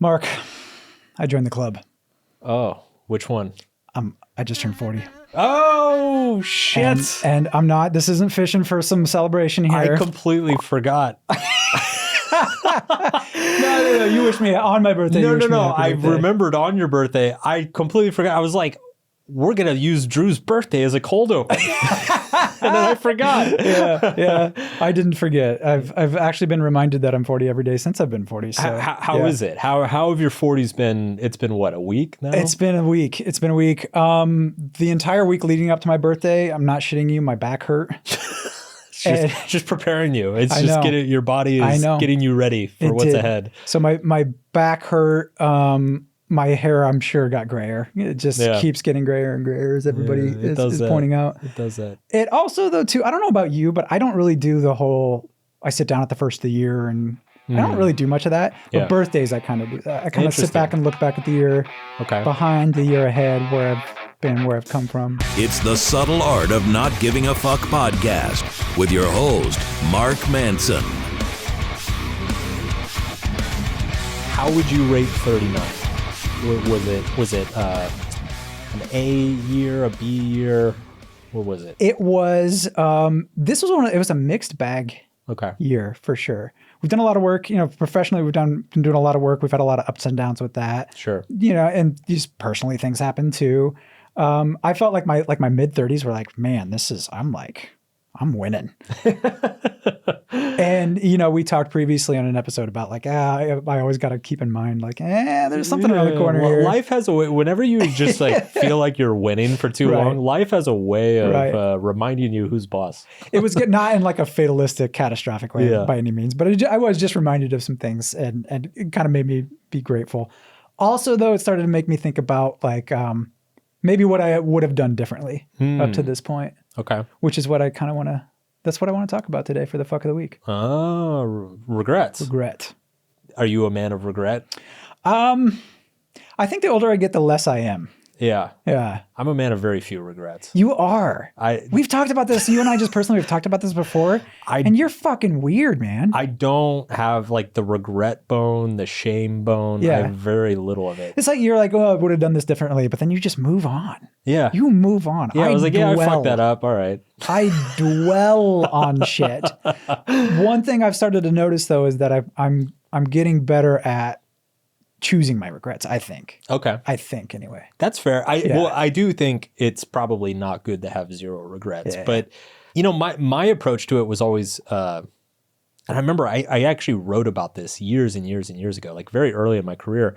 Mark, I joined the club. Oh, which one? I just turned 40. Oh, shit. And I'm not, this isn't fishing for some celebration here. I completely forgot. No. You wish me on my birthday. No. I remembered on your birthday. I completely forgot. I was like, we're going to use Drew's birthday as a cold open. And then I forgot. Yeah. I didn't forget. I've actually been reminded that I'm 40 every day since I've been 40. So how is it? How have your 40s been? It's been what, a week now? It's been a week. The entire week leading up to my birthday, I'm not shitting you, my back hurt. Just preparing you. It's just getting your body is getting you ready for what's ahead. So my back hurt. My hair, I'm sure, got grayer. It just keeps getting grayer and grayer as everybody is pointing out. It does that. It also, though, too, I don't know about you, but I don't really do the whole, I sit down at the first of the year and I don't really do much of that. But birthdays, I kind of do that. I kind of sit back and look back at the year behind the year ahead, where I've been, where I've come from. It's the Subtle Art of Not Giving a Fuck podcast with your host, Mark Manson. How would you rate 39? Was it an A year, a B year? What was it? It was, this was it was a mixed bag year for sure. We've done a lot of work, professionally, been doing a lot of work. We've had a lot of ups and downs with that. Sure. And just personally things happen too. I felt like my mid 30s were like, man, I'm winning. And, we talked previously on an episode about I always got to keep in mind, there's something around the corner here. Life has a way, whenever you just feel like you're winning for too long, life has a way of reminding you who's boss. It was not in a fatalistic, catastrophic way by any means, but I was just reminded of some things and it kind of made me be grateful. Also, though, it started to make me think about maybe what I would have done differently up to this point. Okay. Which is what I kind of that's what I want to talk about today for the fuck of the week. Oh, regrets. Regret. Are you a man of regret? I think the older I get, the less I am. Yeah. Yeah. I'm a man of very few regrets. You are. We've talked about this. You and I just personally have talked about this before. And you're fucking weird, man. I don't have the regret bone, the shame bone. Yeah. I have very little of it. It's you're I would have done this differently, but then you just move on. Yeah. You move on. Yeah, I was I fucked that up. All right. I dwell on shit. One thing I've started to notice though is that I'm getting better at choosing my regrets, I think. Okay. I think anyway. That's fair. I do think it's probably not good to have zero regrets. Yeah. But, my approach to it was always, and I remember I actually wrote about this years and years and years ago, very early in my career.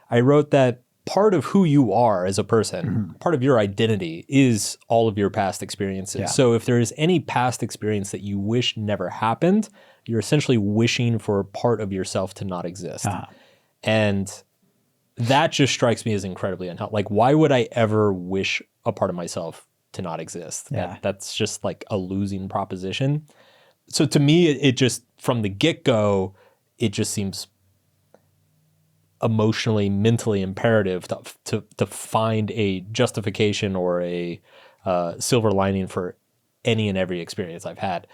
I wrote that part of who you are as a person, part of your identity is all of your past experiences. Yeah. So if there is any past experience that you wish never happened, you're essentially wishing for part of yourself to not exist. Uh-huh. And that just strikes me as incredibly unhealthy. Why would I ever wish a part of myself to not exist? Yeah. That's just a losing proposition. So to me, it just, from the get-go, it just seems emotionally, mentally imperative to find a justification or a silver lining for any and every experience I've had.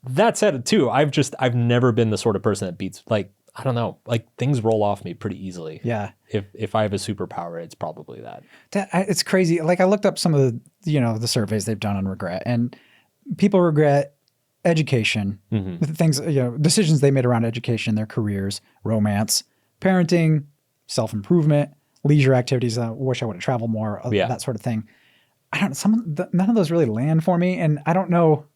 That said, too, I've never been the sort of person that beats, I don't know, things roll off me pretty easily. Yeah. If I have a superpower, it's probably that. It's crazy. I looked up some of the, the surveys they've done on regret, and people regret education, things, decisions they made around education, their careers, romance, parenting, self-improvement, leisure activities. I wish I would have traveled more, that sort of thing. None of those really land for me. And I don't know,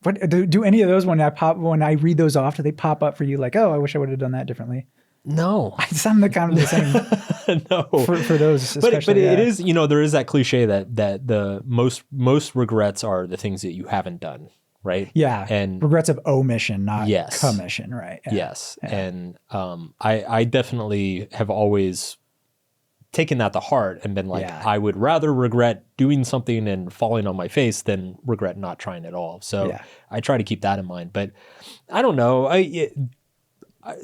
what do any of those when I read those off, do they pop up for you oh, I wish I would have done that differently? No. I'm kind of the same. No. For those especially. But it is, there is that cliche that the most regrets are the things that you haven't done, right? Yeah. And regrets of omission, not commission, right? Yeah. Yes. Yeah. And I definitely have always taken that to heart and been I would rather regret doing something and falling on my face than regret not trying at all. So I try to keep that in mind. But I don't know.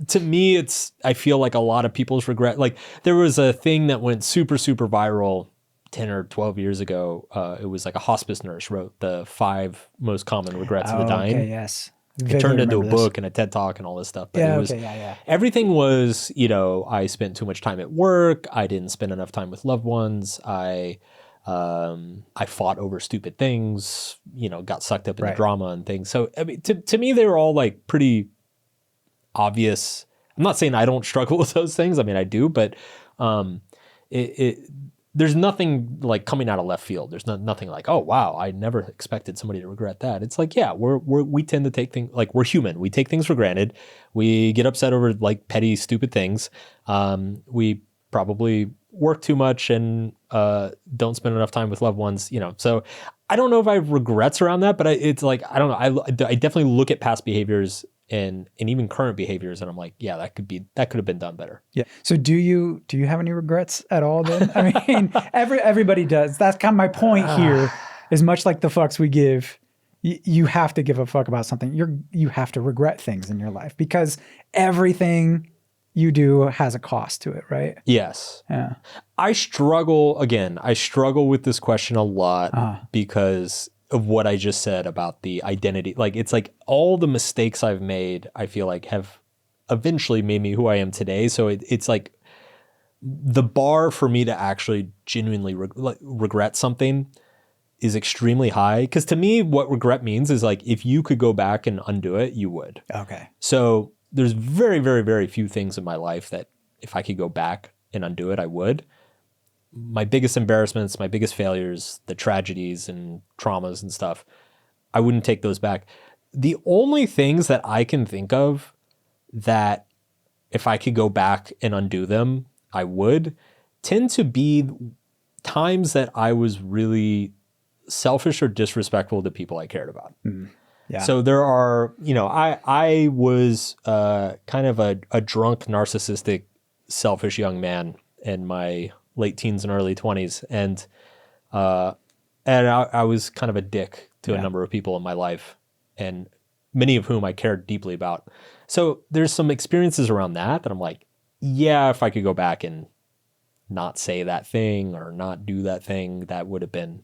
To me, I feel like a lot of people's regret, there was a thing that went super, super viral 10 or 12 years ago. It was a hospice nurse wrote the 5 most common regrets of the dying. Okay, yes. It turned into a book and a TED Talk and all this stuff. But everything was, I spent too much time at work. I didn't spend enough time with loved ones. I fought over stupid things, got sucked up in the drama and things. So, I mean, to me, they were all like pretty obvious. I'm not saying I don't struggle with those things. I mean, I do, but there's nothing like coming out of left field. There's nothing like, oh, wow, I never expected somebody to regret that. It's like, yeah, we tend to take things, like we're human. We take things for granted. We get upset over like petty, stupid things. We probably work too much and don't spend enough time with loved ones, So I don't know if I have regrets around that, but it's like, I don't know. I definitely look at past behaviors and even current behaviors, and I'm like, yeah, that could have been done better. Yeah. So do you have any regrets at all then? I mean, everybody does. That's kind of my point here. Is much like the fucks we give, you have to give a fuck about something. You have to regret things in your life because everything you do has a cost to it, right? Yes. Yeah. I struggle with this question a lot because of what I just said about the identity. Like, it's like all the mistakes I've made, I feel like have eventually made me who I am today. So it's like the bar for me to actually genuinely regret something is extremely high. Because to me, what regret means is like, if you could go back and undo it, you would. Okay. So there's very, very, very few things in my life that if I could go back and undo it, I would. My biggest embarrassments, my biggest failures, the tragedies and traumas and stuff, I wouldn't take those back. The only things that I can think of that if I could go back and undo them, I would, tend to be times that I was really selfish or disrespectful to people I cared about. Mm. Yeah. So there are, I was kind of a drunk, narcissistic, selfish young man in my late teens and early 20s. And I was kind of a dick to a number of people in my life, and many of whom I cared deeply about. So there's some experiences around that I'm like, yeah, if I could go back and not say that thing or not do that thing, that would have been,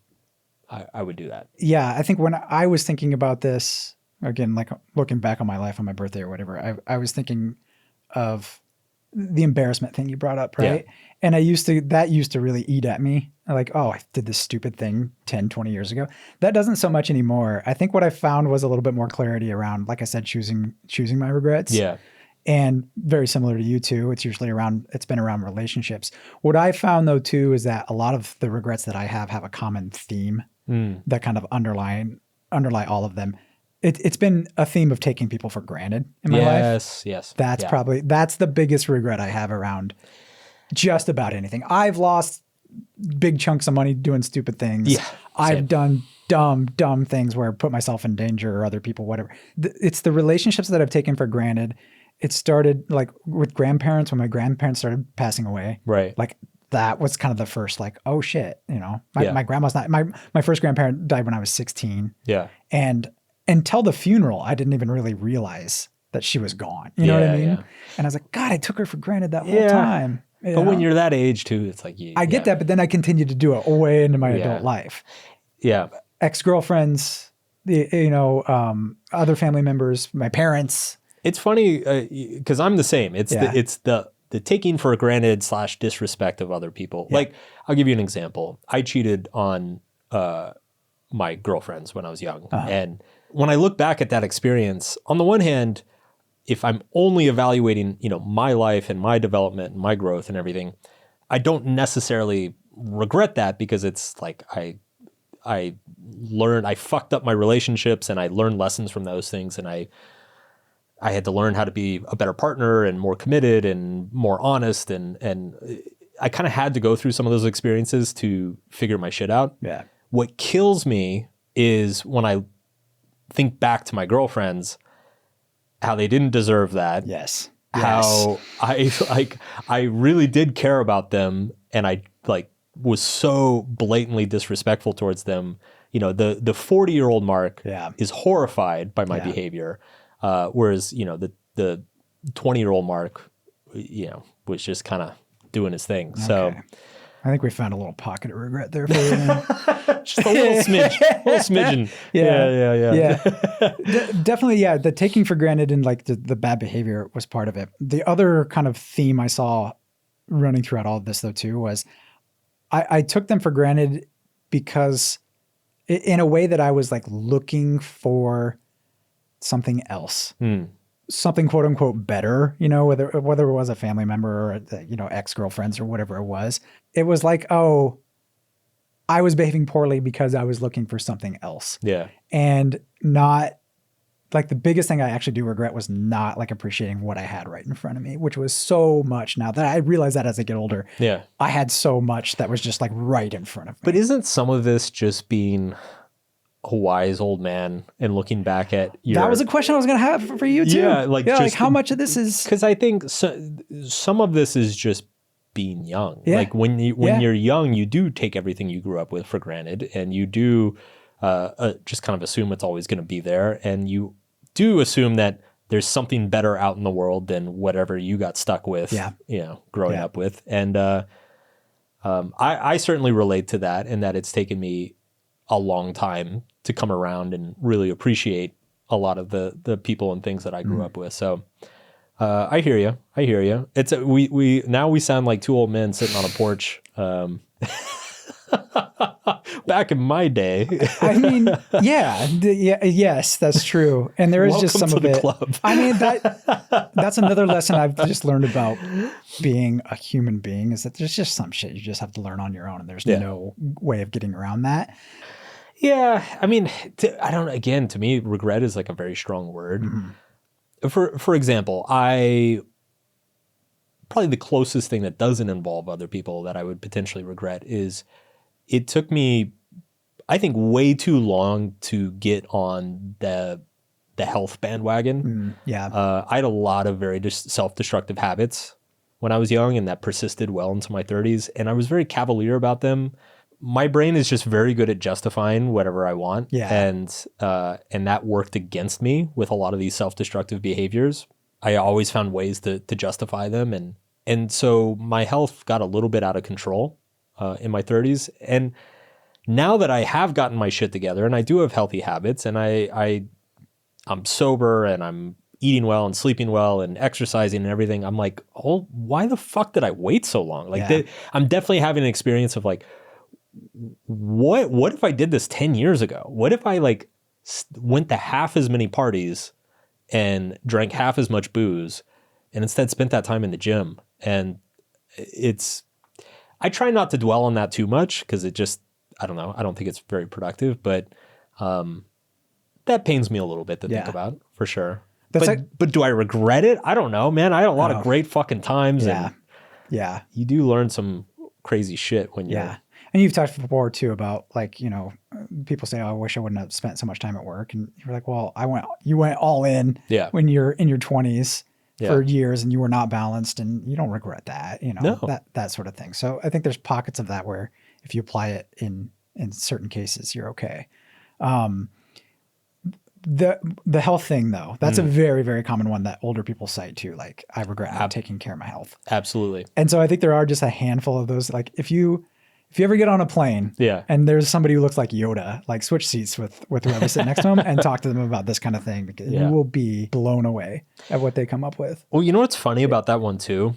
I would do that. Yeah. I think when I was thinking about this, again, like looking back on my life on my birthday or whatever, I was thinking of the embarrassment thing you brought up, right? Yeah. And that used to really eat at me. Like, oh, I did this stupid thing 10, 20 years ago. That doesn't so much anymore. I think what I found was a little bit more clarity around, like I said, choosing my regrets. Yeah. And very similar to you too, it's been around relationships. What I found though too, is that a lot of the regrets that I have a common theme that kind of underlie all of them. It's been a theme of taking people for granted in my life. Yes. That's the biggest regret I have around just about anything. I've lost big chunks of money doing stupid things. Yeah, I've done dumb things where I put myself in danger or other people, whatever. It's the relationships that I've taken for granted. It started like with grandparents when my grandparents started passing away. Right. Like that was kind of the first like, oh shit, my grandma's not, my first grandparent died when I was 16. Yeah. And until the funeral, I didn't even really realize that she was gone. You know what I mean? Yeah. And I was like, God, I took her for granted that whole time. But when you're that age too, it's like, I get that, but then I continued to do it way into my adult life. Yeah. Ex-girlfriends, other family members, my parents. It's funny because I'm the same. It's the taking for granted / disrespect of other people. Yeah. Like, I'll give you an example. I cheated on my girlfriends when I was young. Uh-huh. And when I look back at that experience, on the one hand, if I'm only evaluating, my life and my development and my growth and everything, I don't necessarily regret that because it's like I fucked up my relationships and I learned lessons from those things, and I had to learn how to be a better partner and more committed and more honest, and I kind of had to go through some of those experiences to figure my shit out. Yeah. What kills me is when I think back to my girlfriends, how they didn't deserve that. Yes. How I really did care about them, and I was so blatantly disrespectful towards them. The 40-year-old Mark is horrified by my behavior, whereas the 20-year-old Mark, was just kind of doing his thing. So, I think we found a little pocket of regret there for you. Just a little smidgen. Yeah. Definitely. Yeah. The taking for granted and like the bad behavior was part of it. The other kind of theme I saw running throughout all of this though too was I took them for granted because in a way that I was like looking for something else. Something quote unquote better, you know, whether it was a family member or, you know, ex-girlfriends or whatever it was. It was like, oh, I was behaving poorly because I was looking for something else. Yeah. And not like the biggest thing I actually do regret was not like appreciating what I had right in front of me, which was so much now that I realize that as I get older. Yeah. I had so much that was just like right in front of me. But isn't some of this just being a wise old man and looking back at your... That was a question I was going to have for you too. Yeah, like how much of this is... Because I think some of this is just being young. Yeah. Like when you're young, you do take everything you grew up with for granted, and you do just kind of assume it's always going to be there, and you do assume that there's something better out in the world than whatever you got stuck with, you know, growing up with. And I certainly relate to that, in that it's taken me a long time to come around and really appreciate a lot of the people and things that I grew up with. So I hear you. It's we now we sound like two old men sitting on a porch. Back in my day. I mean, yes, that's true. And there is just some of it. Club. I mean, that's another lesson I've just learned about being a human being, is that there's just some shit you just have to learn on your own, and there's no way of getting around that. Yeah. I mean, to me, regret is like a very strong word. For example, probably the closest thing that doesn't involve other people that I would potentially regret is it took me, I think, way too long to get on the health bandwagon. I had a lot of very self-destructive habits when I was young, and that persisted well into my 30s. And I was very cavalier about them. My brain is just very good at justifying whatever I want. And that worked against me with a lot of these self-destructive behaviors. I always found ways to justify them. And so my health got a little bit out of control in my 30s. And now that I have gotten my shit together and I do have healthy habits, and I'm sober and I'm eating well and sleeping well and exercising and everything, I'm like, oh, why the fuck did I wait so long? Like I'm definitely having an experience of like, what if I did this 10 years ago? What if I like went to half as many parties and drank half as much booze and instead spent that time in the gym? And I try not to dwell on that too much, because it just, I don't know. I don't think it's very productive, but that pains me a little bit to think about, for sure. But do I regret it? I don't know, man. I had a lot of great fucking times. And you do learn some crazy shit when you're... And you've talked before too about, like, you know, people say, oh, I wish I wouldn't have spent so much time at work. And you're like, well, you went all in when you're in your 20s for years, and you were not balanced, and you don't regret that, you know, that sort of thing. So I think there's pockets of that where if you apply it in certain cases, you're okay. The health thing though, that's a very, very common one that older people cite too. Like, I regret not taking care of my health. Absolutely. And so I think there are just a handful of those. Like, if you ever get on a plane and there's somebody who looks like Yoda, like, switch seats with whoever sitting next to them and talk to them about this kind of thing, because you will be blown away at what they come up with. Well, you know what's funny about that one too?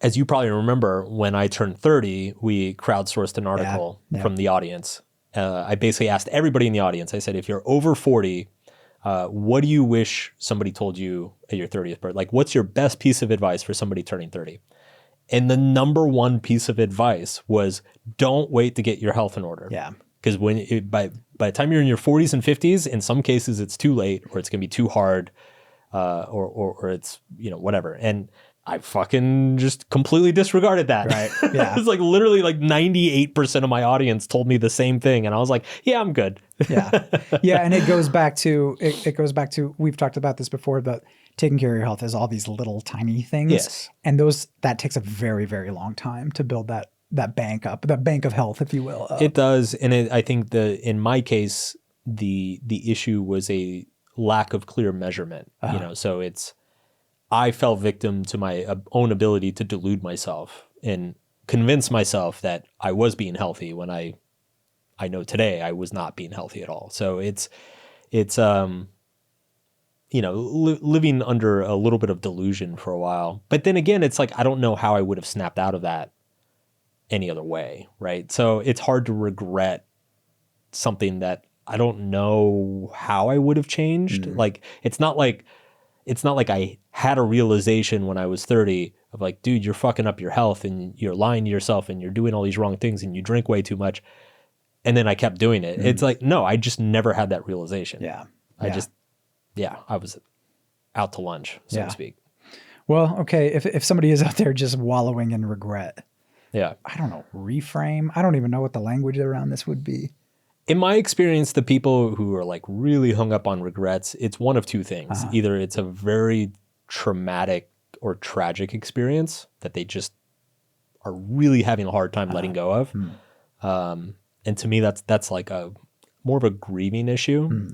As you probably remember, when I turned 30, we crowdsourced an article from the audience. I basically asked everybody in the audience, I said, if you're over 40, what do you wish somebody told you at your 30th birthday? Like, what's your best piece of advice for somebody turning 30? And the number one piece of advice was, don't wait to get your health in order. Yeah. Because by the time you're in your 40s and 50s, in some cases it's too late, or it's going to be too hard, or it's, you know, whatever. And I fucking just completely disregarded that. Right. Yeah. It was like literally like 98% of my audience told me the same thing. And I was like, yeah, I'm good. Yeah. And it goes back to, we've talked about this before, but taking care of your health is all these little tiny things. Yes. And that takes a very, very long time to build that bank up, that bank of health, if you will. It does. And I think in my case, the issue was a lack of clear measurement, you know, so I fell victim to my own ability to delude myself and convince myself that I was being healthy when I know today I was not being healthy at all. So it's living under a little bit of delusion for a while. But then again, it's like, I don't know how I would have snapped out of that any other way, right? So it's hard to regret something that I don't know how I would have changed. Like, it's not like I had a realization when I was 30 of like, dude, you're fucking up your health and you're lying to yourself and you're doing all these wrong things and you drink way too much. And then I kept doing it. It's like, no, I just never had that realization. Yeah. I was out to lunch, so to speak. Well, okay. If somebody is out there just wallowing in regret, yeah, I don't know, reframe. I don't even know what the language around this would be. In my experience, the people who are like really hung up on regrets, it's one of two things. Either it's a very traumatic or tragic experience that they just are really having a hard time letting go of. And to me, that's like a more of a grieving issue.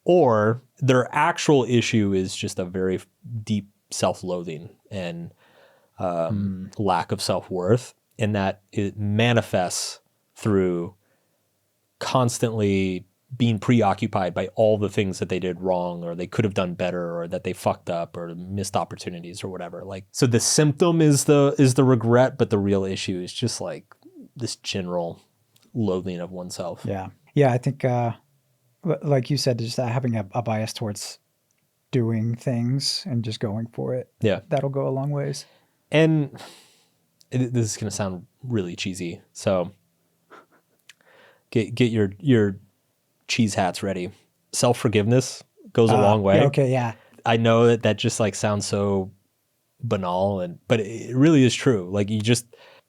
Or their actual issue is just a very deep self-loathing and lack of self-worth, and that it manifests through constantly being preoccupied by all the things that they did wrong or they could have done better or that they fucked up or missed opportunities or whatever. Like, so the symptom is the regret, but the real issue is just like this general loathing of oneself. Yeah. Yeah. I think, like you said, just having a bias towards doing things and just going for it. Yeah. That'll go a long ways. And this is going to sound really cheesy. So get your cheese hats ready. Self-forgiveness goes a long way. Okay. Yeah. I know that just like sounds so banal, but it really is true. Like,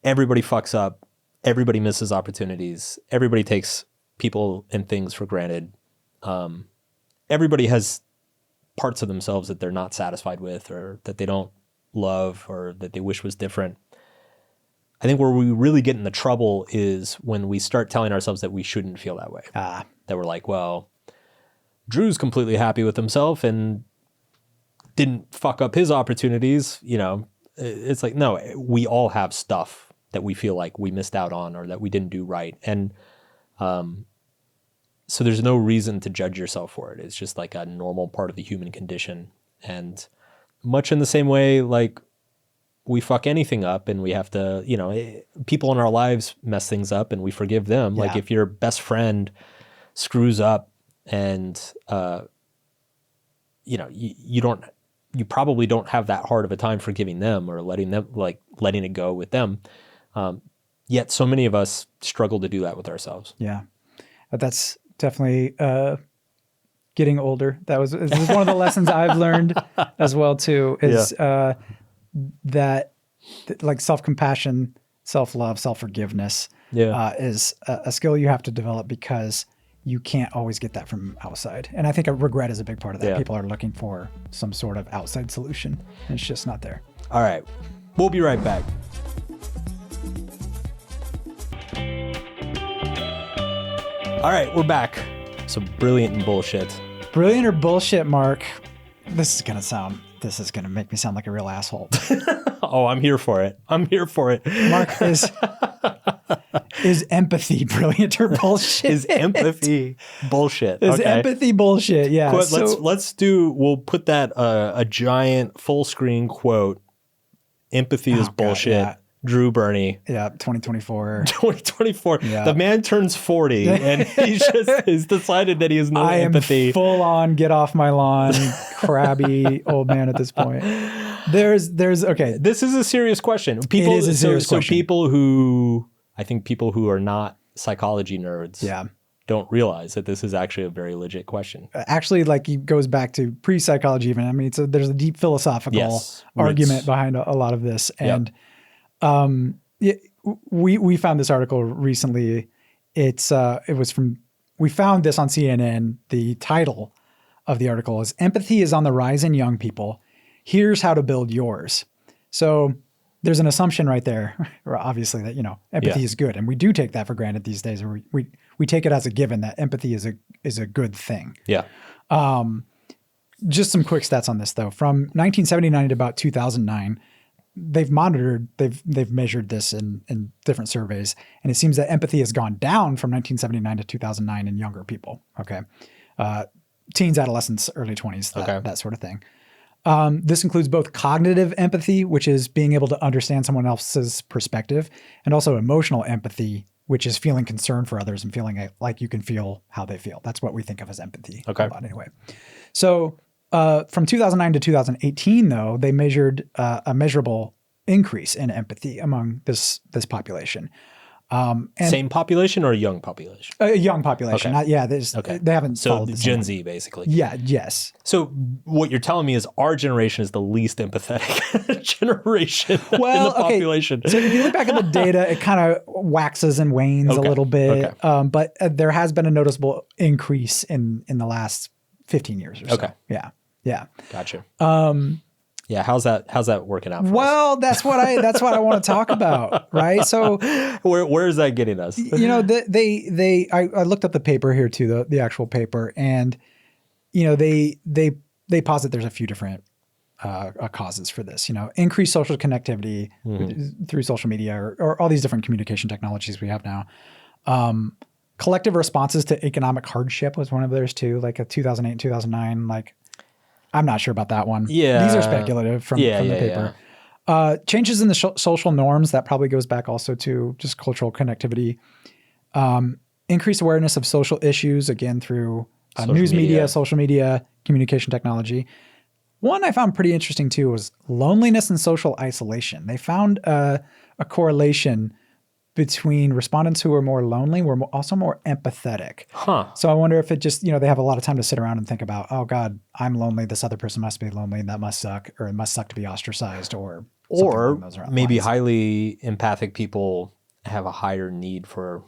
everybody fucks up. Everybody misses opportunities. Everybody takes people and things for granted. Everybody has parts of themselves that they're not satisfied with or that they don't love or that they wish was different. I think where we really get into trouble is when we start telling ourselves that we shouldn't feel that way. That we're like, well, Drew's completely happy with himself and didn't fuck up his opportunities. It's like, no, we all have stuff that we feel like we missed out on or that we didn't do right. And so there's no reason to judge yourself for it. It's just like a normal part of the human condition. And much in the same way, like, we fuck anything up and we have to, people in our lives mess things up and we forgive them. Yeah. Like, if your best friend screws up and, you probably don't have that hard of a time forgiving them or letting it go with them. Yet so many of us struggle to do that with ourselves. Yeah. But that's definitely getting older. This is one of the lessons I've learned as well too, is that like self-compassion, self-love, self-forgiveness is a skill you have to develop because you can't always get that from outside. And I think a regret is a big part of that. Yeah. People are looking for some sort of outside solution and it's just not there. All right. We'll be right back. All right, we're back. So brilliant and bullshit. Brilliant or bullshit, Mark? This is going to make me sound like a real asshole. Oh, I'm here for it. Mark, is empathy brilliant or bullshit? Is empathy bullshit? Is empathy bullshit? Yeah. We'll put that a giant full screen quote. Empathy is bullshit. God, yeah. Drew Burney. Yeah, 2024. 2024. Yeah. The man turns 40 and he's decided that he has no empathy. I am full on get off my lawn, crabby old man at this point. There's okay. This is a serious question. It is a serious question. So people who are not psychology nerds don't realize that this is actually a very legit question. Actually, like, it goes back to pre-psychology even. I mean, there's a deep philosophical argument behind a lot of this. And we found this article recently. We found this on CNN. The title of the article is "Empathy is on the Rise in Young People. Here's how to build yours." So there's an assumption right there, obviously, that, empathy is good. And we do take that for granted these days. We take it as a given that empathy is a good thing. Yeah. Just some quick stats on this though. From 1979 to about 2009, they've measured this in different surveys, and it seems that empathy has gone down from 1979 to 2009 in younger people. Okay. Teens, adolescents, early 20s, that sort of thing. This includes both cognitive empathy, which is being able to understand someone else's perspective, and also emotional empathy, which is feeling concern for others and feeling like you can feel how they feel. That's what we think of as empathy. Okay. A lot anyway. So from 2009 to 2018, though, they measured a measurable increase in empathy among this population. And same population or a young population? A young population. Okay. They haven't so followed the Gen Z, basically. Yeah, yes. So what you're telling me is our generation is the least empathetic generation in the population. So if you look back at the data, it kind of waxes and wanes a little bit. Okay. But there has been a noticeable increase in the last 15 years or so. Okay. Yeah. Gotcha. Yeah, how's that working out for well, us? that's what I want to talk about, right? So where is that getting us? I looked up the paper here too, the actual paper, and they posit there's a few different causes for this. Increased social connectivity through social media or all these different communication technologies we have now. Collective responses to economic hardship was one of theirs too, like a 2008 and 2009, like. I'm not sure about that one. Yeah. These are speculative from the paper. Yeah. Changes in the social norms, that probably goes back also to just cultural connectivity. Increased awareness of social issues, again, through news media, social media, communication technology. One I found pretty interesting too was loneliness and social isolation. They found a correlation between respondents who are more lonely were also more empathetic. Huh. So I wonder if it just, they have a lot of time to sit around and think about, oh God, I'm lonely. This other person must be lonely and that must suck, or it must suck to be ostracized or maybe highly empathic people have a higher need for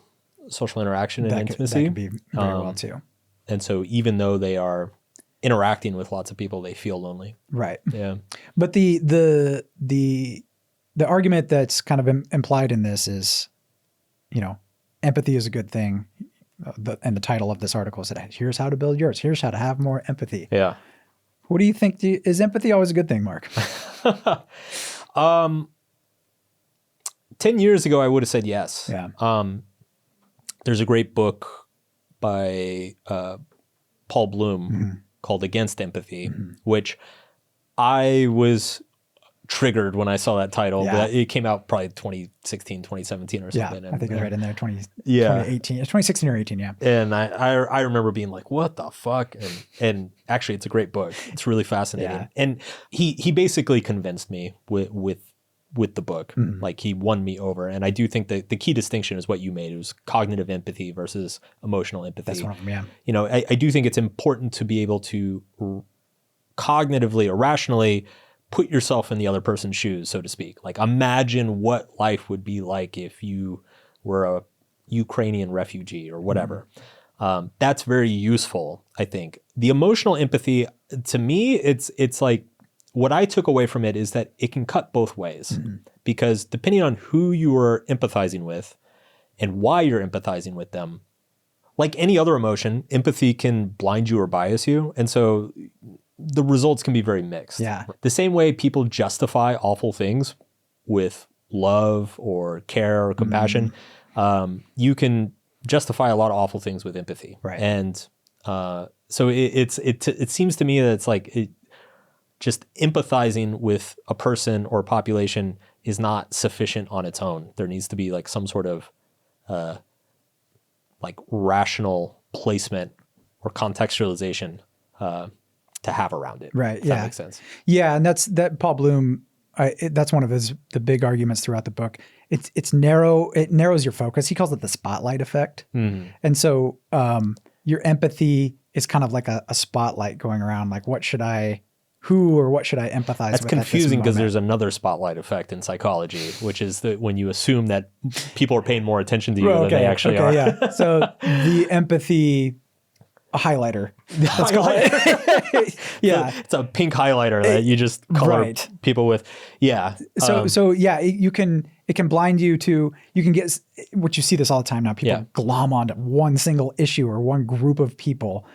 social interaction and intimacy. That could be very well too. And so even though they are interacting with lots of people, they feel lonely. Right. Yeah. But the argument that's kind of implied in this is, empathy is a good thing. And the title of this article said, here's how to build yours. Here's how to have more empathy. Yeah. What do you think? Is empathy always a good thing, Mark? 10 years ago, I would have said yes. Yeah. There's a great book by Paul Bloom called Against Empathy, which I was triggered when I saw that title. Yeah. But it came out probably 2016, 2017 or something. Yeah, I think it's right in there, 2018. 2016 or 18, yeah. And I remember being like, what the fuck? And actually, it's a great book. It's really fascinating. Yeah. And he basically convinced me with the book. Like he won me over. And I do think that the key distinction is what you made. It was cognitive empathy versus emotional empathy. That's one of them, yeah. I do think it's important to be able to cognitively or rationally put yourself in the other person's shoes, so to speak. Like imagine what life would be like if you were a Ukrainian refugee or whatever. That's very useful, I think. The emotional empathy, to me, it's like, what I took away from it is that it can cut both ways because depending on who you are empathizing with and why you're empathizing with them, like any other emotion, empathy can blind you or bias you. And so the results can be very mixed. Yeah. The same way people justify awful things with love or care or compassion, you can justify a lot of awful things with empathy. Right. And so it seems to me that it's like just empathizing with a person or a population is not sufficient on its own. There needs to be like some sort of like rational placement or contextualization to have around it. Right. If yeah. That makes sense. Yeah. And that Paul Bloom, that's one of the big arguments throughout the book. It's narrow. It narrows your focus. He calls it the spotlight effect. And so your empathy is kind of like a spotlight going around. Like what should I empathize with? That's confusing because there's another spotlight effect in psychology, which is that when you assume that people are paying more attention to you than they actually are. Yeah. So the empathy highlighter. Let's call it. Yeah. It's a pink highlighter that you just color people with. Yeah. So yeah, it can blind you to, you can get, what you see this all the time now, people glom onto one single issue or one group of people.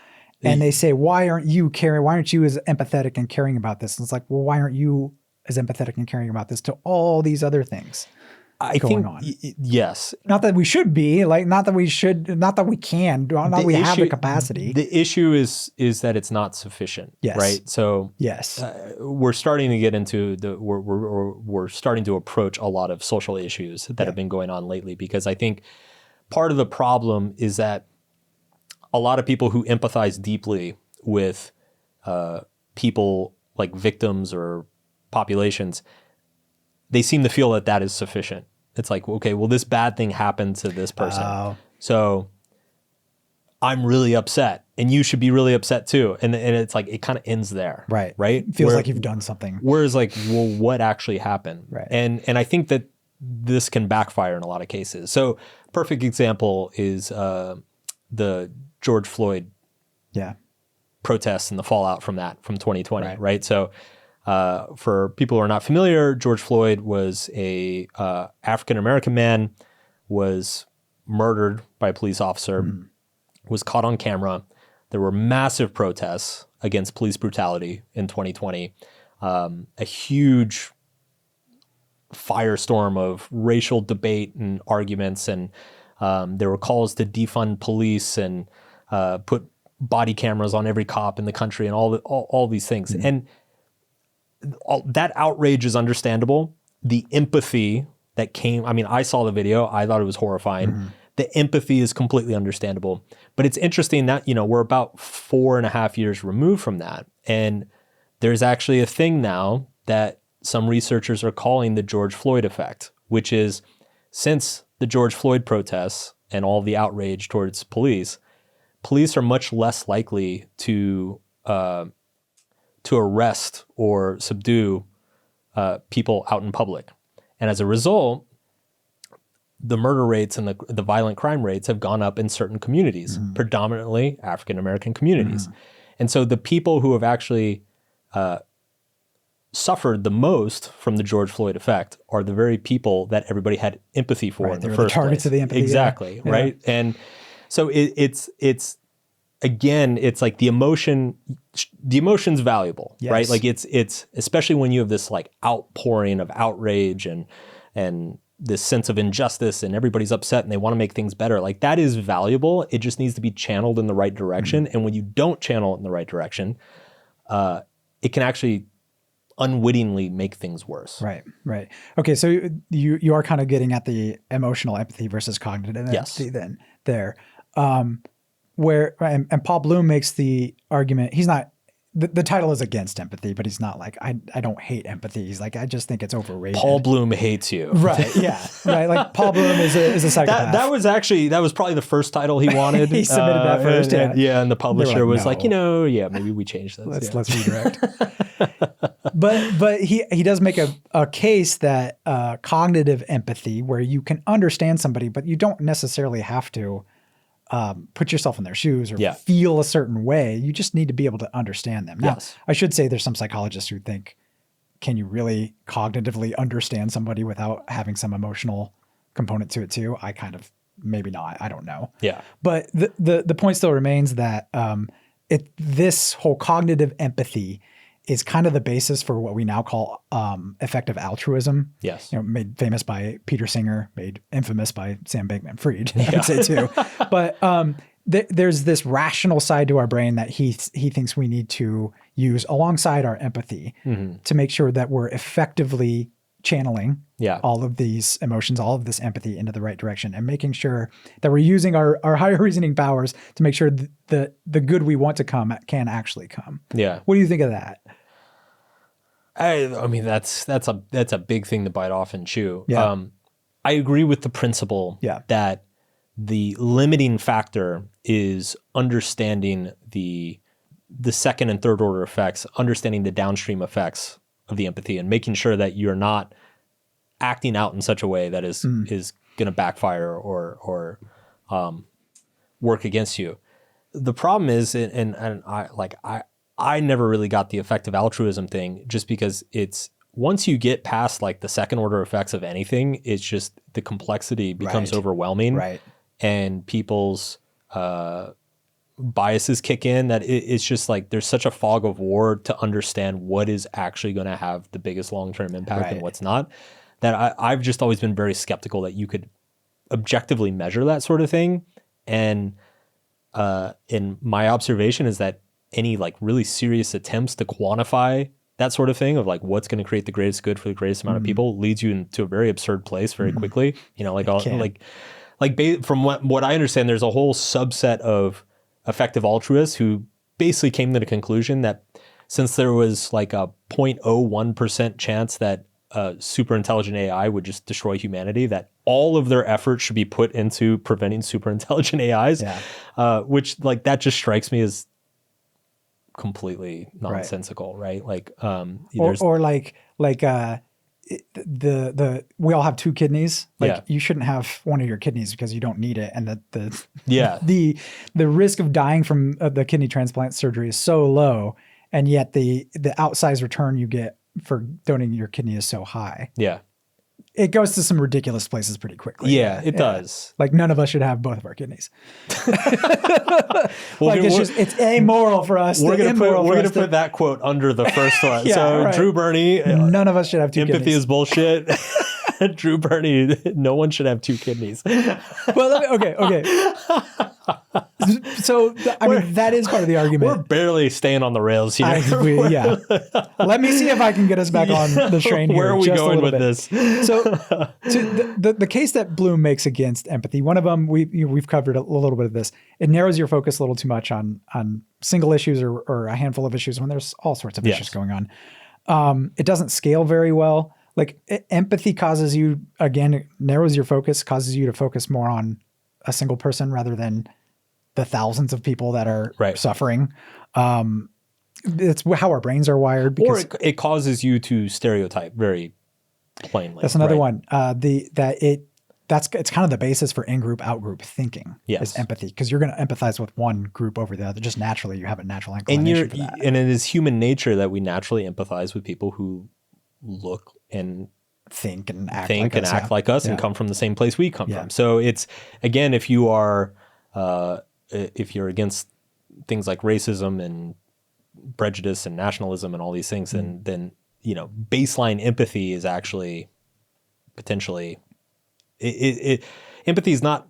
And they say, why aren't you as empathetic and caring about this? And it's like, well, why aren't you as empathetic and caring about this to all these other things I going think, on. Yes. Not that we should be, like, not that we should, not that we can, not that we have the capacity. The issue is that it's not sufficient, Yes. right? So Yes. we're starting to get into we're starting to approach a lot of social issues that have been going on lately, because I think part of the problem is that a lot of people who empathize deeply with people like victims or populations, they seem to feel that is sufficient. It's like, okay, well, this bad thing happened to this person. So I'm really upset and you should be really upset too. And it's like, it kind of ends there. Right. Right. It feels like you've done something. Whereas like, well, what actually happened? Right. And I think that this can backfire in a lot of cases. So perfect example is the George Floyd protests and the fallout from that from 2020. Right. So for people who are not familiar, George Floyd was a African-American man, was murdered by a police officer, was caught on camera. There were massive protests against police brutality in 2020, a huge firestorm of racial debate and arguments. And there were calls to defund police and put body cameras on every cop in the country and all these things. And that outrage is understandable. The empathy that came, I mean, I saw the video. I thought it was horrifying. The empathy is completely understandable. But it's interesting that, we're about 4.5 years removed from that. And there's actually a thing now that some researchers are calling the George Floyd effect, which is since the George Floyd protests and all the outrage towards police are much less likely to arrest or subdue people out in public. And as a result, the murder rates and the violent crime rates have gone up in certain communities, predominantly African-American communities. And so the people who have actually suffered the most from the George Floyd effect are the very people that everybody had empathy for in the first place. Targets of the empathy. Exactly, right? And so it's again, it's like the emotion's valuable, right? Like it's especially when you have this like outpouring of outrage and this sense of injustice and everybody's upset and they want to make things better. Like that is valuable. It just needs to be channeled in the right direction. And when you don't channel it in the right direction, it can actually unwittingly make things worse. Right. Okay. So you are kind of getting at the emotional empathy versus cognitive empathy then there. Where and Paul Bloom makes the argument, he's not, the title is against empathy, but he's not like, I don't hate empathy. He's like, I just think it's overrated. Paul Bloom hates you. Right. Yeah. Right. Like Paul Bloom is a psychopath. That was probably the first title he wanted. He submitted that first. And the publisher was like, maybe we change this. Let's redirect. But he does make a case that cognitive empathy, where you can understand somebody, but you don't necessarily have to put yourself in their shoes or feel a certain way. You just need to be able to understand them. Now, I should say there's some psychologists who think, can you really cognitively understand somebody without having some emotional component to it too? I kind of, maybe not. I don't know. Yeah. But the point still remains that this whole cognitive empathy is kind of the basis for what we now call effective altruism. Yes. Made famous by Peter Singer, made infamous by Sam Bankman-Fried, I would say too. But there's this rational side to our brain that he thinks we need to use alongside our empathy to make sure that we're effectively channeling all of these emotions, all of this empathy into the right direction, and making sure that we're using our higher reasoning powers to make sure the good we want to come can actually come. Yeah. What do you think of that? I mean, that's a big thing to bite off and chew. Yeah. I agree with the principle that the limiting factor is understanding the second and third order effects, understanding the downstream effects of the empathy, and making sure that you're not acting out in such a way that is going to backfire or work against you. The problem is, and I never really got the effective altruism thing, just because it's, once you get past like the second order effects of anything, it's just the complexity becomes overwhelming. Right. And people's biases kick in that it's just like there's such a fog of war to understand what is actually going to have the biggest long-term impact and what's not, that I've just always been very skeptical that you could objectively measure that sort of thing. And in my observation is that any like really serious attempts to quantify that sort of thing of like what's going to create the greatest good for the greatest amount of people leads you into a very absurd place very quickly. You know, from what I understand, there's a whole subset of effective altruists who basically came to the conclusion that since there was like a 0.01% chance that super intelligent AI would just destroy humanity, that all of their efforts should be put into preventing super intelligent AIs, which like that just strikes me as completely nonsensical, right? Like, we all have two kidneys. Like you shouldn't have one of your kidneys because you don't need it, and the risk of dying from the kidney transplant surgery is so low, and yet the outsized return you get for donating your kidney is so high. Yeah. It goes to some ridiculous places pretty quickly. Yeah, it does. Like none of us should have both of our kidneys. It's amoral for us. We're gonna put that quote under the first one. Drew Burney. None of us should have two empathy kidneys. Is bullshit. Drew Burney. No one should have two kidneys. Okay. So that is part of the argument. We're barely staying on the rails here. Let me see if I can get us back on the train here. Where are we going with this? So the case that Bloom makes against empathy, one of them, we've covered a little bit of this. It narrows your focus a little too much on single issues or a handful of issues when there's all sorts of issues going on. It doesn't scale very well. Like empathy causes you, again, narrows your focus, causes you to focus more on a single person rather than the thousands of people that are suffering. It's how our brains are wired. Because it causes you to stereotype very plainly. That's another one. It's kind of the basis for in-group, out-group thinking. Is empathy, because you're going to empathize with one group over the other. Just naturally, you have a natural inclination for that. And it is human nature that we naturally empathize with people who look and think and act like us and come from the same place we come from. So it's, again, if you are if you're against things like racism and prejudice and nationalism and all these things, then you know, baseline empathy is actually potentially empathy is not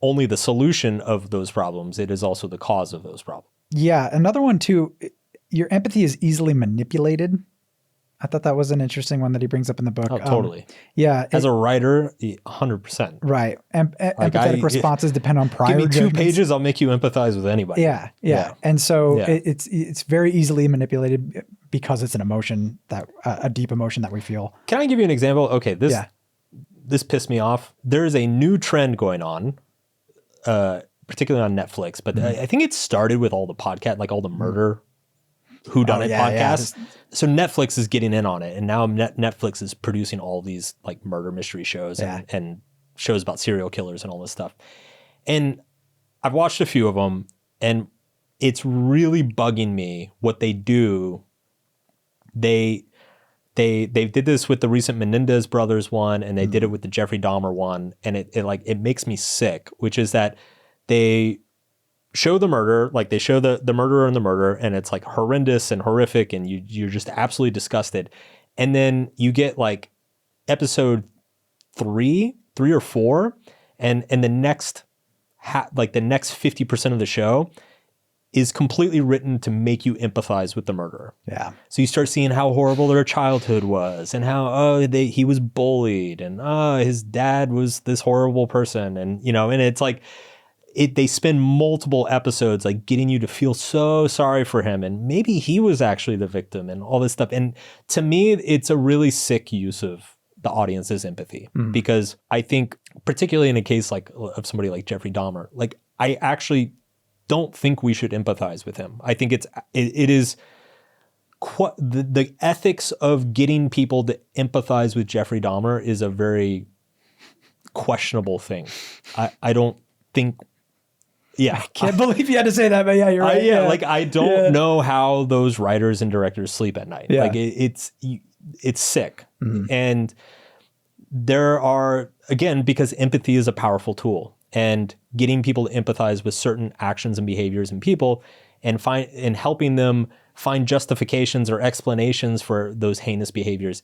only the solution of those problems, it is also the cause of those problems. Yeah. Another one too, your empathy is easily manipulated. I thought that was an interesting one that he brings up in the book. Oh, totally. As a writer, 100%. Right. Empathetic responses depend on prior judgments. Give me 2 pages, I'll make you empathize with anybody. Yeah. And so it's very easily manipulated because it's an emotion, that a deep emotion that we feel. Can I give you an example? Okay, this pissed me off. There is a new trend going on, particularly on Netflix, but I think it started with all the podcast, like all the murder whodunit podcasts. So Netflix is getting in on it, and now Netflix is producing all these like murder mystery shows and shows about serial killers and all this stuff. And I've watched a few of them, and it's really bugging me what they do. They did this with the recent Menendez brothers one, and they did it with the Jeffrey Dahmer one, and it makes me sick, which is that they show the murder, like they show the murderer and the murder, and it's like horrendous and horrific, and you're just absolutely disgusted. And then you get like episode 3 or 4, and the next the next 50% of the show is completely written to make you empathize with the murderer. Yeah. So you start seeing how horrible their childhood was, and how he was bullied, and his dad was this horrible person, and and it's like they spend multiple episodes like getting you to feel so sorry for him, and maybe he was actually the victim and all this stuff. And to me, it's a really sick use of the audience's empathy, because I think particularly in a case like of somebody like Jeffrey Dahmer, like I actually don't think we should empathize with him. I think it is the ethics of getting people to empathize with Jeffrey Dahmer is a very questionable thing. I don't think. Yeah, I can't believe you had to say that, but yeah, you're right. Like I don't know how those writers and directors sleep at night. Yeah. Like it's sick. And there are, again, because empathy is a powerful tool, and getting people to empathize with certain actions and behaviors in people and helping them find justifications or explanations for those heinous behaviors.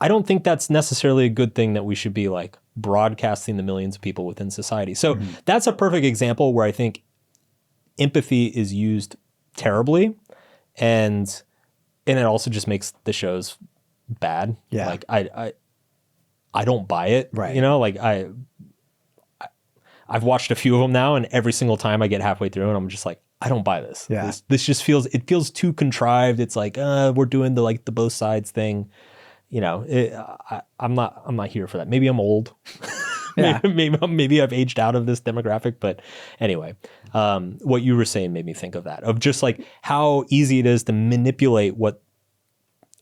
I don't think that's necessarily a good thing that we should be like broadcasting to millions of people within society. So that's a perfect example where I think empathy is used terribly, and it also just makes the shows bad. Yeah. Like I don't buy it. Right. You know, like I've watched a few of them now, and every single time I get halfway through and I'm just like, I don't buy this. Yeah. This just feels too contrived. It's like, we're doing the both sides thing. You know, I'm not here for that. Maybe I'm old. Yeah. maybe I've aged out of this demographic. But anyway, what you were saying made me think of that, of just like how easy it is to manipulate what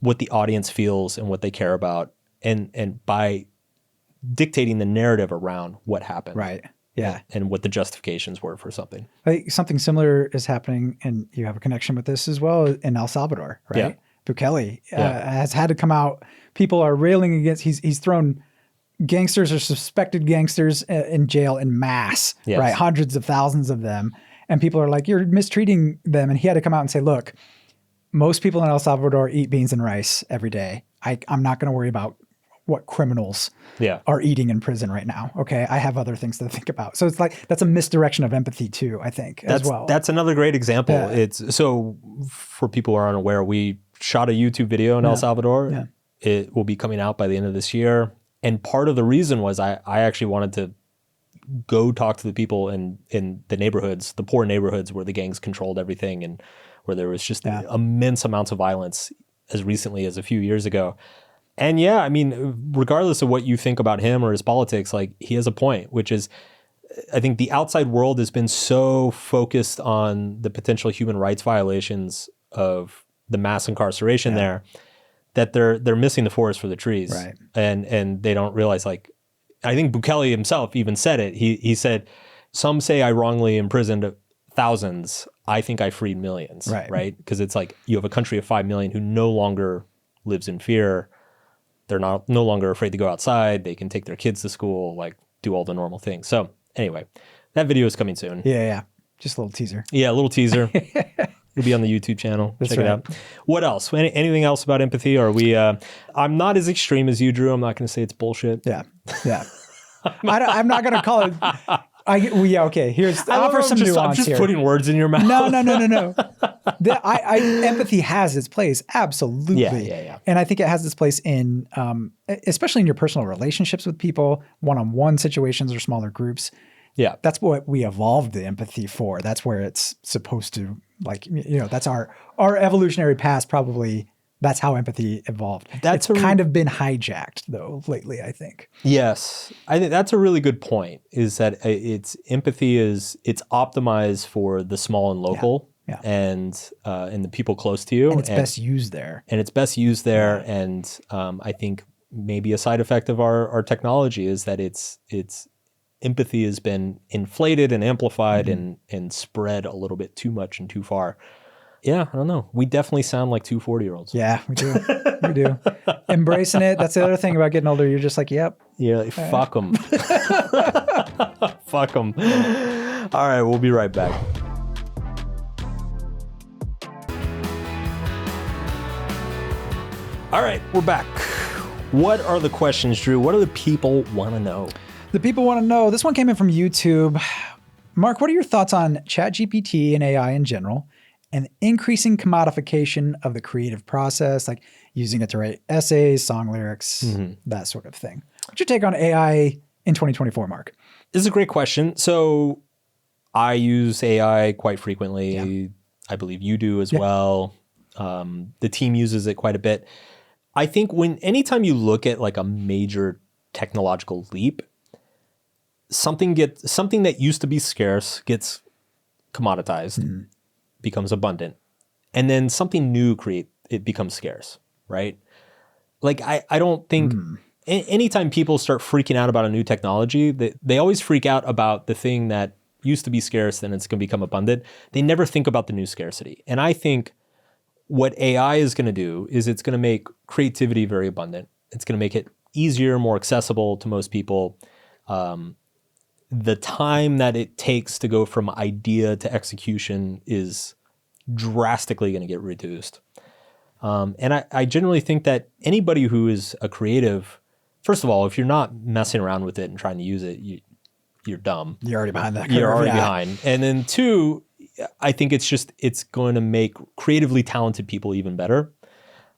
the audience feels and what they care about, and by dictating the narrative around what happened. Right. Yeah. And what the justifications were for something. Like something similar is happening, and you have a connection with this as well, in El Salvador, right? Yeah. Bukele has had to come out. People are railing against. He's thrown gangsters or suspected gangsters in jail in mass, Yes. right? Hundreds of thousands of them, and people are like, "You're mistreating them." And he had to come out and say, "Look, most people in El Salvador eat beans and rice every day. I'm not going to worry about what criminals are eating in prison right now. Okay, I have other things to think about." So it's like that's a misdirection of empathy too, I think, as well. That's another great example. Yeah. It's so for people who are unaware, we shot a YouTube video in El Salvador. Yeah. It will be coming out by the end of this year. And part of the reason was I actually wanted to go talk to the people in the neighborhoods, the poor neighborhoods where the gangs controlled everything and where there was just immense amounts of violence as recently as a few years ago. And yeah, I mean, regardless of what you think about him or his politics, like he has a point, which is I think the outside world has been so focused on the potential human rights violations of the mass incarceration there that they're missing the forest for the trees. Right. And they don't realize, like, I think Bukele himself even said it. He said, "Some say I wrongly imprisoned thousands. I think I freed millions." Right? Because it's like you have a country of 5 million who no longer lives in fear. They're no longer afraid to go outside. They can take their kids to school, like do all the normal things. So anyway, that video is coming soon. Yeah. Just a little teaser. Yeah, a little teaser. It'll be on the YouTube channel. Check it out. What else? Anything else about empathy? Or are we? I'm not as extreme as you, Drew. I'm not going to say it's bullshit. Yeah. I'm not going to call it. Okay. Here's offer some nuance I'm just here. putting words in your mouth. No. Empathy has its place, absolutely. Yeah. And I think it has its place in, especially in your personal relationships with people, one-on-one situations or smaller groups. Yeah, that's what we evolved the empathy for. That's where it's supposed to, like, that's our evolutionary past. Probably that's how empathy evolved. It's kind of been hijacked though lately, I think. Yes, I think that's a really good point. Is that it's optimized for the small and local, and the people close to you, and it's best used there. And I think maybe a side effect of our technology is that it's empathy has been inflated and amplified and spread a little bit too much and too far. Yeah, I don't know. We definitely sound like two 40-year-olds. Yeah, we do. We do. Embracing it. That's the other thing about getting older. You're just like, yep. Yeah, like, fuck them. Fuck them. All right, we'll be right back. All right, we're back. What are the questions, Drew? What do the people want to know? The people want to know. This one came in from YouTube. Mark, what are your thoughts on ChatGPT and AI in general and increasing commodification of the creative process, like using it to write essays, song lyrics, that sort of thing? What's your take on AI in 2024, Mark? This is a great question. So I use AI quite frequently. Yeah. I believe you do as well. The team uses it quite a bit. I think anytime you look at like a major technological leap, something that used to be scarce gets commoditized, becomes abundant, and then something new becomes scarce, right? Like I don't think anytime people start freaking out about a new technology, they always freak out about the thing that used to be scarce, then it's going to become abundant. They never think about the new scarcity. And I think what AI is going to do is it's going to make creativity very abundant. It's going to make it easier, more accessible to most people. the time that it takes to go from idea to execution is drastically going to get reduced. And I generally think that anybody who is a creative, first of all, if you're not messing around with it and trying to use it, you're dumb. You're already behind that curve. You're already behind. And then two, I think it's going to make creatively talented people even better.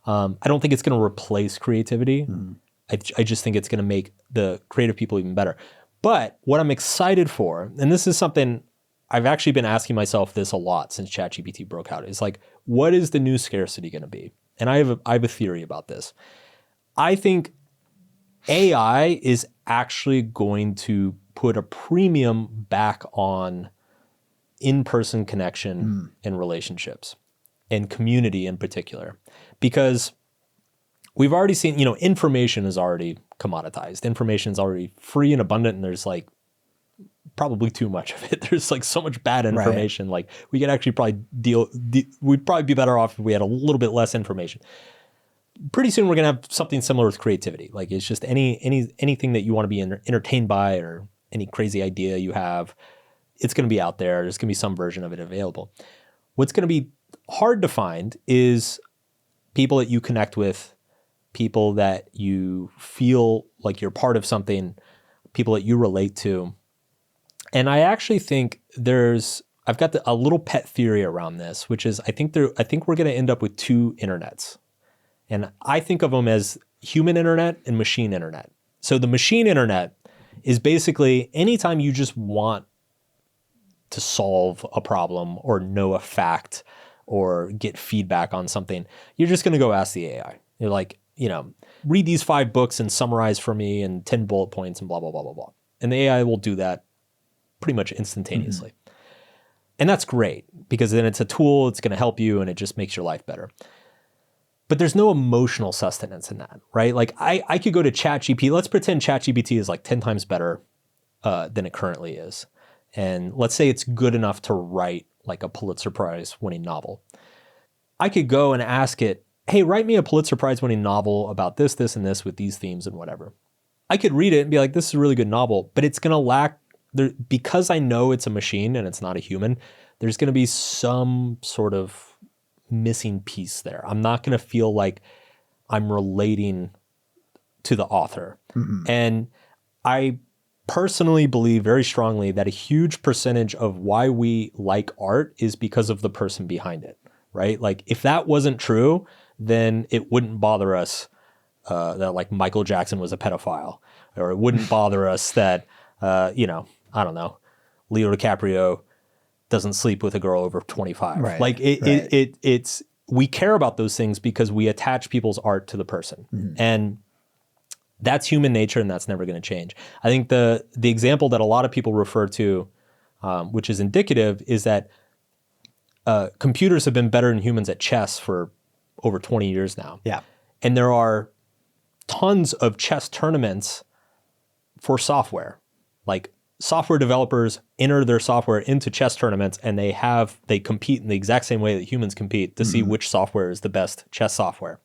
I don't think it's going to replace creativity. I just think it's going to make the creative people even better. But what I'm excited for, and this is something I've actually been asking myself this a lot since ChatGPT broke out, is like, what is the new scarcity going to be? And I have a theory about this. I think AI is actually going to put a premium back on in-person connection and relationships and community in particular, because we've already seen, information is already commoditized. Information is already free and abundant, and there's like probably too much of it. There's like so much bad information. Right. Like we could actually probably we'd probably be better off if we had a little bit less information. Pretty soon we're going to have something similar with creativity. Like it's just anything that you want to be entertained by, or any crazy idea you have, it's going to be out there. There's going to be some version of it available. What's going to be hard to find is people that you connect with, people that you feel like you're part of something, people that you relate to. And I actually think I've got a little pet theory around this, which is I think we're going to end up with two internets. And I think of them as human internet and machine internet. So the machine internet is basically anytime you just want to solve a problem or know a fact or get feedback on something, you're just going to go ask the AI. You're like, read these 5 books and summarize for me and 10 bullet points and blah, blah, blah, blah, blah. And the AI will do that pretty much instantaneously. And that's great because then it's a tool, it's going to help you, and it just makes your life better. But there's no emotional sustenance in that, right? Like I could go to ChatGPT. Let's pretend ChatGPT is like 10 times better than it currently is. And let's say it's good enough to write like a Pulitzer Prize winning novel. I could go and ask it, hey, write me a Pulitzer Prize winning novel about this, this, and this with these themes and whatever. I could read it and be like, this is a really good novel, but it's going to lack, because I know it's a machine and it's not a human, there's going to be some sort of missing piece there. I'm not going to feel like I'm relating to the author. And I personally believe very strongly that a huge percentage of why we like art is because of the person behind it, right? Like if that wasn't true, then it wouldn't bother us that like Michael Jackson was a pedophile, or it wouldn't bother us that, I don't know, Leo DiCaprio doesn't sleep with a girl over 25. Right, like it's, we care about those things because we attach people's art to the person. And that's human nature, and that's never going to change. I think the example that a lot of people refer to, which is indicative, is that computers have been better than humans at chess for over 20 years now. Yeah. And there are tons of chess tournaments for software. Like software developers enter their software into chess tournaments, and they compete in the exact same way that humans compete to see which software is the best chess software.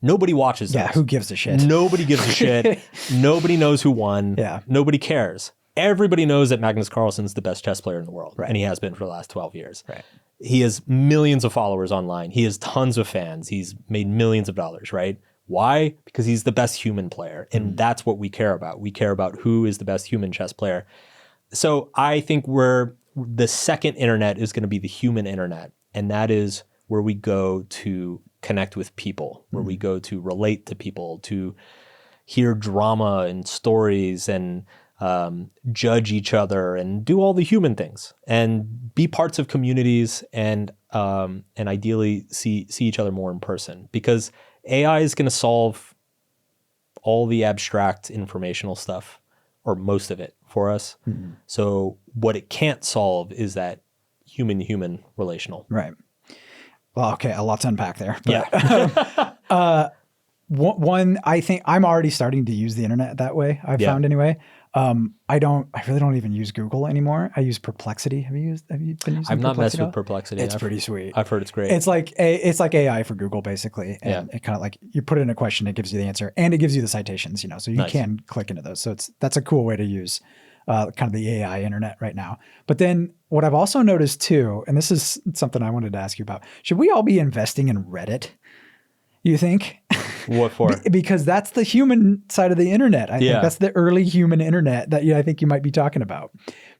Nobody watches those. Yeah, who gives a shit? Nobody gives a shit. Nobody knows who won. Yeah. Nobody cares. Everybody knows that Magnus Carlsen's the best chess player in the world, and he has been for the last 12 years. Right. He has millions of followers online. He has tons of fans. He's made millions of dollars, right? Why? Because he's the best human player, and that's what we care about. We care about who is the best human chess player. So I think the second internet is going to be the human internet, and that is where we go to connect with people, where we go to relate to people, to hear drama and stories and judge each other and do all the human things and be parts of communities and ideally see each other more in person, because AI is going to solve all the abstract informational stuff, or most of it, for us. So what it can't solve is that human-to-human relational. Right. Well, okay, a lot to unpack there. But, Yeah. one, I think I'm already starting to use the internet that way. I've found anyway. I really don't even use Google anymore. I use Perplexity. Have you been using Perplexity? I've not messed with Perplexity. It's pretty sweet. I've heard it's great. It's like AI for Google, basically. And it kind of like you put in a question, it gives you the answer, and it gives you the citations, so you can click into those. So that's a cool way to use kind of the AI internet right now. But then what I've also noticed too, and this is something I wanted to ask you about, should we all be investing in Reddit? You think? What for? Because that's the human side of the internet. I think that's the early human internet that I think you might be talking about.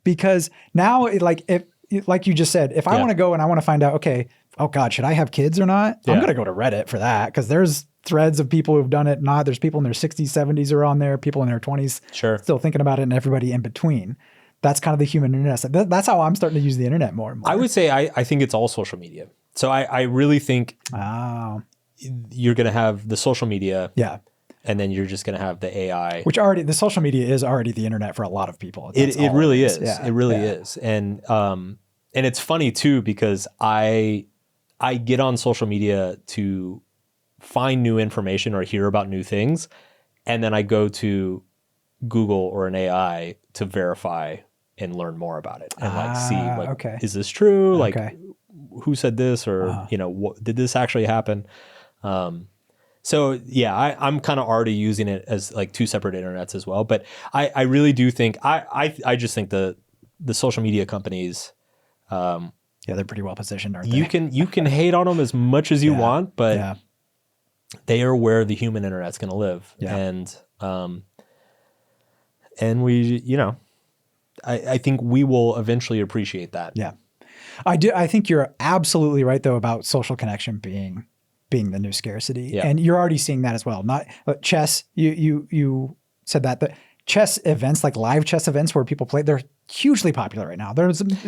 Because now, like you just said, if I want to go and I want to find out, okay, oh God, should I have kids or not? I'm going to go to Reddit for that, because there's threads of people who've done it. There's people in their 60s, 70s are on there, people in their 20s still thinking about it, and everybody in between. That's kind of the human internet. So that's how I'm starting to use the internet more and more. I would say I think it's all social media. So I really think you're going to have the social media. Yeah. And then you're just going to have the AI. Which the social media is already the internet for a lot of people. It really is. Yeah. It really is. And it's funny too, because I get on social media to find new information or hear about new things. And then I go to Google or an AI to verify and learn more about it and see is this true? Like who said this, or did this actually happen? So yeah, I'm kind of already using it as like two separate internets as well. But I really do think I just think the social media companies, they're pretty well positioned, aren't they? You can hate on them as much as you want, but they are where the human internet's going to live. Yeah. And we, I think we will eventually appreciate that. Yeah, I do. I think you're absolutely right though about social connection being the new scarcity, and you're already seeing that as well. Not chess. You said that the chess events, like live chess events where people play, they're hugely popular right now.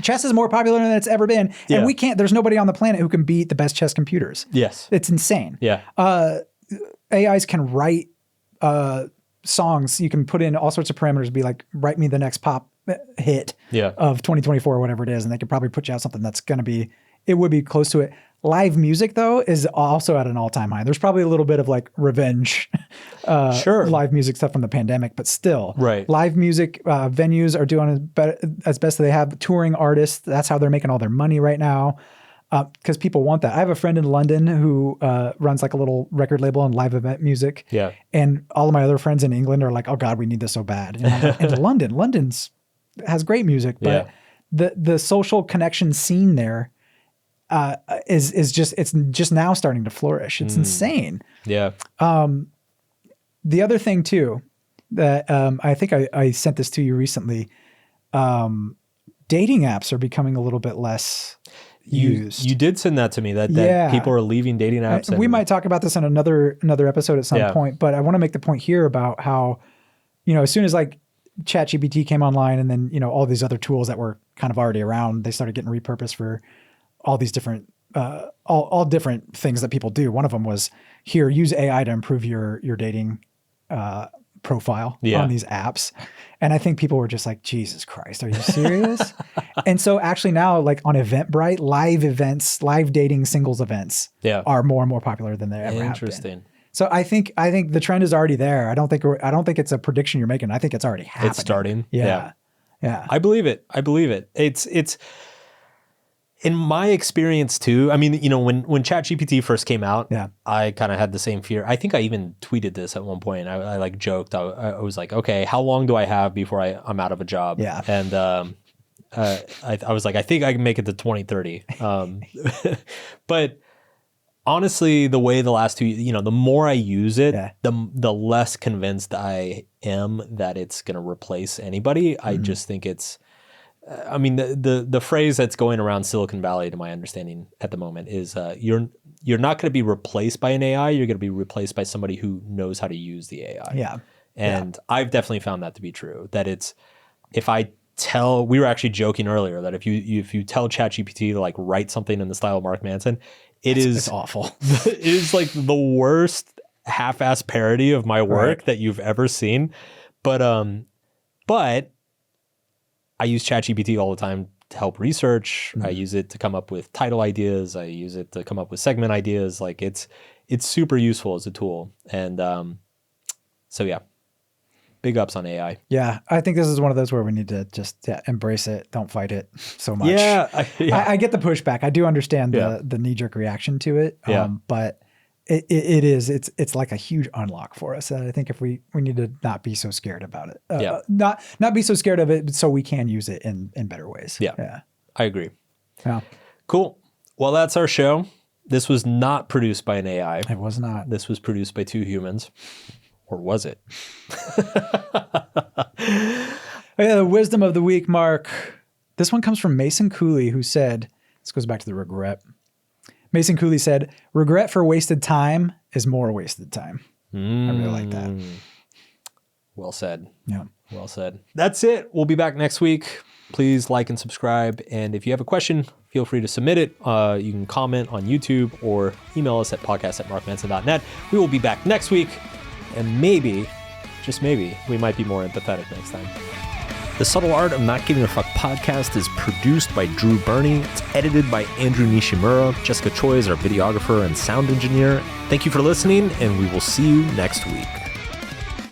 Chess is more popular than it's ever been, and there's nobody on the planet who can beat the best chess computers. Yes, it's insane. Yeah, AIs can write songs. You can put in all sorts of parameters, be like, write me the next pop hit of 2024 or whatever it is, and they could probably put you out something that's going to be, it would be close to it. Live music though is also at an all-time high. There's probably a little bit of like revenge live music stuff from the pandemic, but still live music venues are doing as best they have. Touring artists, that's how they're making all their money right now, because people want that. I have a friend in London who runs like a little record label and live event music. Yeah. And all of my other friends in England are like, oh God, we need this so bad. And London's has great music, but the social connection scene there is just now starting to flourish. It's insane. Yeah. The other thing too, that I think I sent this to you recently, dating apps are becoming a little bit less used. You did send that to me, that people are leaving dating apps. We might talk about this in another episode at some point, but I want to make the point here about how, as soon as like ChatGPT came online, and then, all these other tools that were kind of already around, they started getting repurposed for all these different, all different things that people do. One of them was, here, use AI to improve your dating profile on these apps. And I think people were just like, Jesus Christ, are you serious? And so actually now, like on Eventbrite, live events, live dating singles events are more and more popular than they ever have been. Interesting. So I think the trend is already there. I don't think it's a prediction you're making. I think it's already happening. It's starting. Yeah. I believe it. It's in my experience too. I mean, when ChatGPT first came out, I kind of had the same fear. I think I even tweeted this at one point. I like joked. I was like, okay, how long do I have before I'm out of a job? Yeah. And I was like, I think I can make it to 2030. But honestly, the way the last 2 years, the more I use it, the less convinced I am that it's going to replace anybody. I just think it's, the phrase that's going around Silicon Valley, to my understanding at the moment, is you're not going to be replaced by an AI. You're going to be replaced by somebody who knows how to use the AI. Yeah. And I've definitely found that to be true. That we were actually joking earlier that if you tell ChatGPT to like write something in the style of Mark Manson, it's awful. It is like the worst half-ass parody of my work that you've ever seen. But I use ChatGPT all the time to help research. I use it to come up with title ideas. I use it to come up with segment ideas. Like it's super useful as a tool. And so yeah, big ups on AI. Yeah, I think this is one of those where we need to just embrace it. Don't fight it so much. Yeah, I get the pushback. I do understand the knee-jerk reaction to it. But It is. It's like a huge unlock for us. I think if we need to not be so scared about it. Not be so scared of it so we can use it in better ways. Yeah. I agree. Yeah. Cool. Well, that's our show. This was not produced by an AI. It was not. This was produced by 2 humans. Or was it? The wisdom of the week, Mark. This one comes from Mason Cooley, who said, this goes back to the regret. Mason Cooley said, regret for wasted time is more wasted time. I really like that. Well said. Yeah. Well said. That's it. We'll be back next week. Please like and subscribe. And if you have a question, feel free to submit it. You can comment on YouTube or email us at podcast@markmanson.net. We will be back next week. And maybe, just maybe, we might be more empathetic next time. The Subtle Art of Not Giving a Fuck podcast is produced by Drew Burney. It's edited by Andrew Nishimura. Jessica Choi is our videographer and sound engineer. Thank you for listening, and we will see you next week.